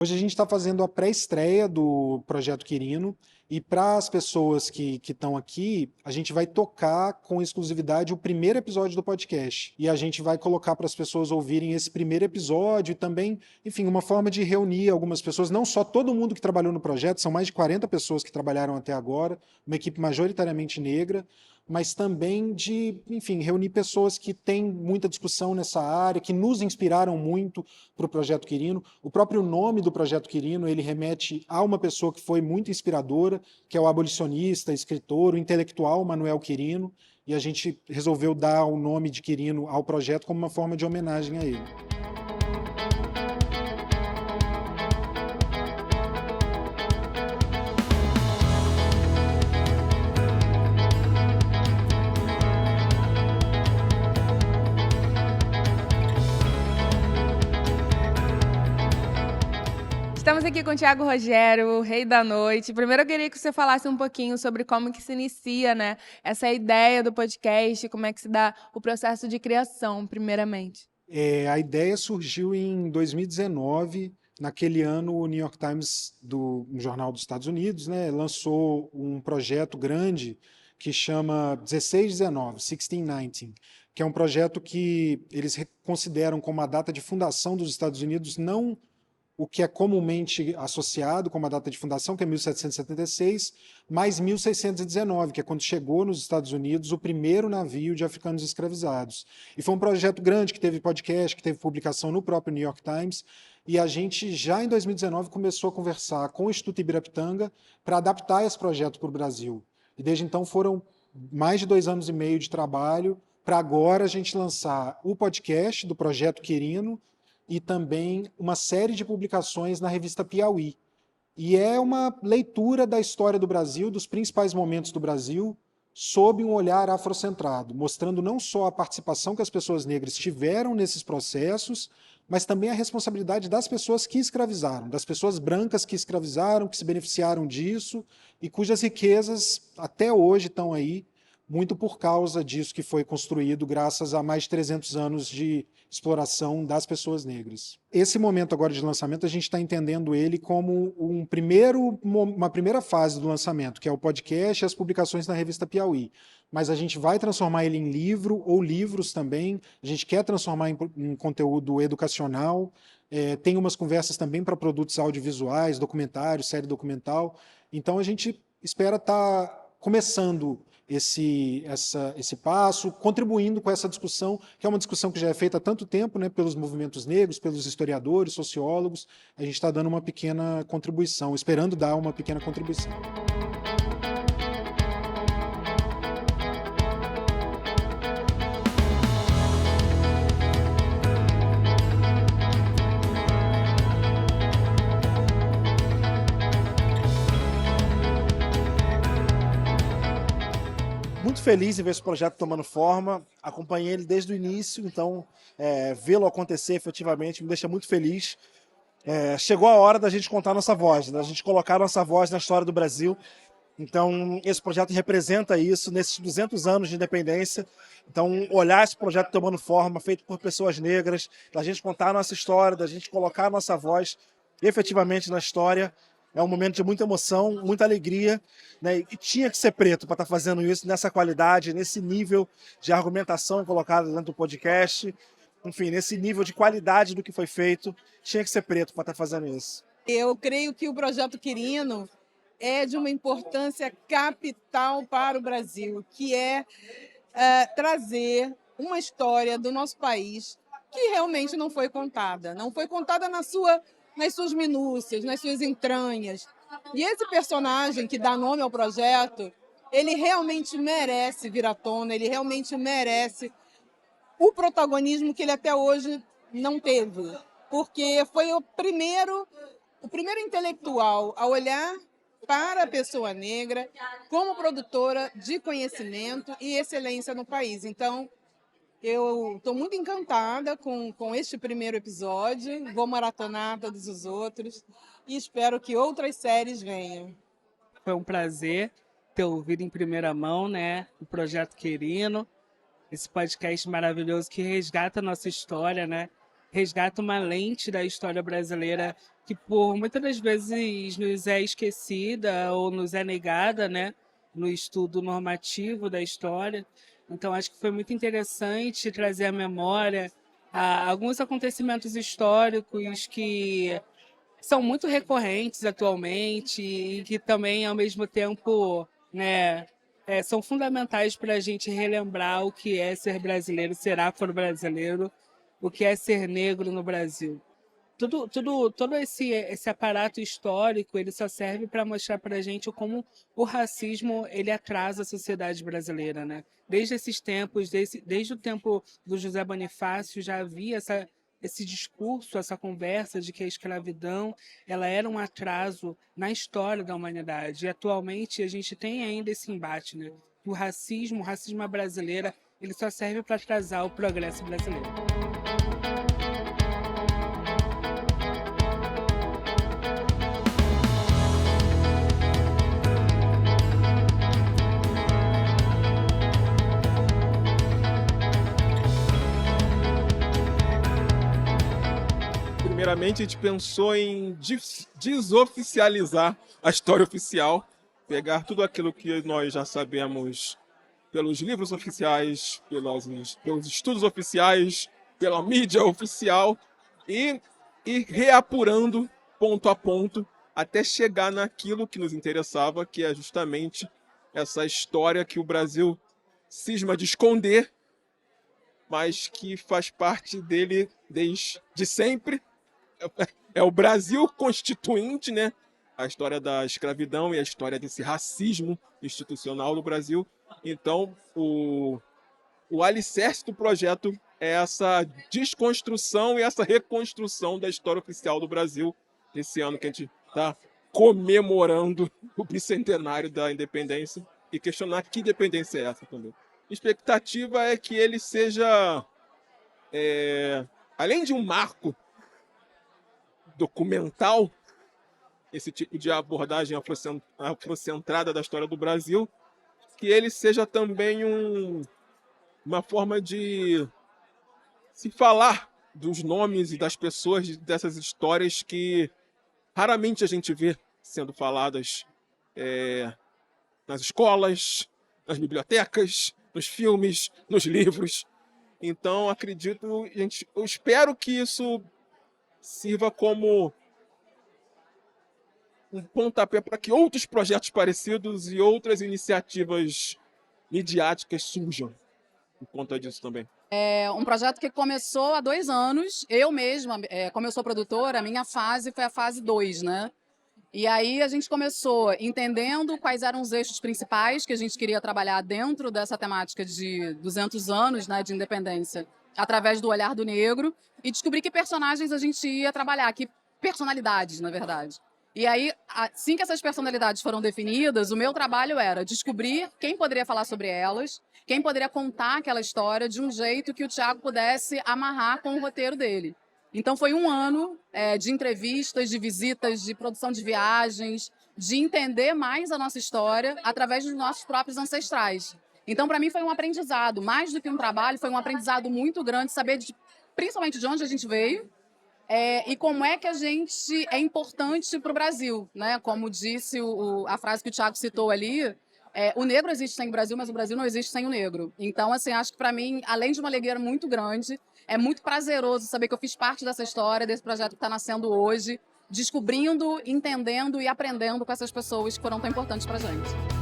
Hoje a gente está fazendo a pré-estreia do Projeto Quirino e para as pessoas que estão aqui, a gente vai tocar com exclusividade o primeiro episódio do podcast. E a gente vai colocar para as pessoas ouvirem esse primeiro episódio e também, enfim, uma forma de reunir algumas pessoas, não só todo mundo que trabalhou no projeto, são mais de 40 pessoas que trabalharam até agora, uma equipe majoritariamente negra, mas também de, enfim, reunir pessoas que têm muita discussão nessa área, que nos inspiraram muito para o Projeto Quirino. O próprio nome do Projeto Quirino, ele remete a uma pessoa que foi muito inspiradora, que é o abolicionista, escritor, o intelectual Manuel Quirino, e a gente resolveu dar o nome de Quirino ao projeto como uma forma de homenagem a ele. Estamos aqui com o Thiago Rogério, o rei da noite. Primeiro eu queria que você falasse um pouquinho sobre como que se inicia, né, essa ideia do podcast, como é que se dá o processo de criação, primeiramente. A ideia surgiu em 2019. Naquele ano, o New York Times, um jornal dos Estados Unidos, né, lançou um projeto grande que chama 1619, 1619, que é um projeto que eles consideram como a data de fundação dos Estados Unidos, não o que é comumente associado como a data de fundação, que é 1776, mais 1619, que é quando chegou nos Estados Unidos o primeiro navio de africanos escravizados. E foi um projeto grande, que teve podcast, que teve publicação no próprio New York Times, e a gente já em 2019 começou a conversar com o Instituto Ibirapitanga para adaptar esse projeto para o Brasil. E desde então foram mais de 2 anos e meio de trabalho para agora a gente lançar o podcast do Projeto Quirino, e também uma série de publicações na revista Piauí. E é uma leitura da história do Brasil, dos principais momentos do Brasil, sob um olhar afrocentrado, mostrando não só a participação que as pessoas negras tiveram nesses processos, mas também a responsabilidade das pessoas que escravizaram, das pessoas brancas que escravizaram, que se beneficiaram disso e cujas riquezas até hoje estão aí, muito por causa disso que foi construído graças a mais de 300 anos de exploração das pessoas negras. Esse momento agora de lançamento, a gente está entendendo ele como uma primeira fase do lançamento, que é o podcast e as publicações na revista Piauí. Mas a gente vai transformar ele em livro ou livros também, a gente quer transformar em conteúdo educacional, tem umas conversas também para produtos audiovisuais, documentários, série documental. Então a gente espera estar começando esse passo, contribuindo com essa discussão, que é uma discussão que já é feita há tanto tempo, né, pelos movimentos negros, pelos historiadores, sociólogos. A gente está dando uma pequena contribuição, esperando dar uma pequena contribuição. Muito feliz em ver esse projeto tomando forma, acompanhei ele desde o início, então vê-lo acontecer efetivamente me deixa muito feliz. Chegou a hora da gente contar nossa voz, da gente colocar nossa voz na história do Brasil. Então esse projeto representa isso nesses 200 anos de independência. Então olhar esse projeto tomando forma, feito por pessoas negras, da gente contar a nossa história, da gente colocar a nossa voz efetivamente na história, é um momento de muita emoção, muita alegria, né? E tinha que ser preto para estar fazendo isso nessa qualidade, nesse nível de argumentação colocado dentro do podcast, enfim, nesse nível de qualidade do que foi feito, tinha que ser preto para estar fazendo isso. Eu creio que o Projeto Quirino é de uma importância capital para o Brasil, que é trazer uma história do nosso país que realmente não foi contada nas suas minúcias, nas suas entranhas. E esse personagem que dá nome ao projeto, ele realmente merece vir à tona, ele realmente merece o protagonismo que ele até hoje não teve, porque foi o primeiro intelectual a olhar para a pessoa negra como produtora de conhecimento e excelência no país. Então, eu estou muito encantada com este primeiro episódio, vou maratonar todos os outros e espero que outras séries venham. Foi um prazer ter ouvido em primeira mão, né, o Projeto Quirino, esse podcast maravilhoso que resgata a nossa história, né? Resgata uma lente da história brasileira que por muitas das vezes nos é esquecida ou nos é negada, né, no estudo normativo da história. Então, acho que foi muito interessante trazer à memória alguns acontecimentos históricos que são muito recorrentes atualmente e que também, ao mesmo tempo, né, são fundamentais para a gente relembrar o que é ser brasileiro, ser afro-brasileiro, o que é ser negro no Brasil. Todo esse aparato histórico, ele só serve para mostrar para a gente como o racismo ele atrasa a sociedade brasileira, né? Desde esses tempos, desde o tempo do José Bonifácio, já havia esse discurso, essa conversa de que a escravidão ela era um atraso na história da humanidade. E atualmente a gente tem ainda esse embate, né? O racismo brasileiro, ele só serve para atrasar o progresso brasileiro. Primeiramente, a gente pensou em desoficializar a história oficial, pegar tudo aquilo que nós já sabemos pelos livros oficiais, pelos estudos oficiais, pela mídia oficial e ir reapurando ponto a ponto até chegar naquilo que nos interessava, que é justamente essa história que o Brasil cisma de esconder, mas que faz parte dele desde sempre. É o Brasil constituinte, né? A história da escravidão e a história desse racismo institucional no Brasil. Então, o alicerce do projeto é essa desconstrução e essa reconstrução da história oficial do Brasil, esse ano que a gente está comemorando o bicentenário da independência e questionar que independência é essa também. A expectativa é que ele seja, além de um marco documental, esse tipo de abordagem afrocentrada da história do Brasil, que ele seja também uma forma de se falar dos nomes e das pessoas dessas histórias que raramente a gente vê sendo faladas nas escolas, nas bibliotecas, nos filmes, nos livros. Então, eu espero que isso sirva como um pontapé para que outros projetos parecidos e outras iniciativas midiáticas surjam por conta disso também. É um projeto que começou há 2 anos. Eu mesma, como eu sou produtora, a minha fase foi a fase 2, né? E aí a gente começou entendendo quais eram os eixos principais que a gente queria trabalhar dentro dessa temática de 200 anos, né, de independência, através do olhar do negro, e descobrir que personagens a gente ia trabalhar, que personalidades, na verdade. E aí, assim que essas personalidades foram definidas, o meu trabalho era descobrir quem poderia falar sobre elas, quem poderia contar aquela história de um jeito que o Thiago pudesse amarrar com o roteiro dele. Então foi um ano de entrevistas, de visitas, de produção de viagens, de entender mais a nossa história através dos nossos próprios ancestrais. Então, para mim, foi um aprendizado, mais do que um trabalho, foi um aprendizado muito grande, saber principalmente de onde a gente veio e como é que a gente é importante para o Brasil, né? Como disse a frase que o Thiago citou ali, o negro existe sem o Brasil, mas o Brasil não existe sem o negro. Então, assim, acho que para mim, além de uma alegria muito grande, é muito prazeroso saber que eu fiz parte dessa história, desse projeto que está nascendo hoje, descobrindo, entendendo e aprendendo com essas pessoas que foram tão importantes para a gente.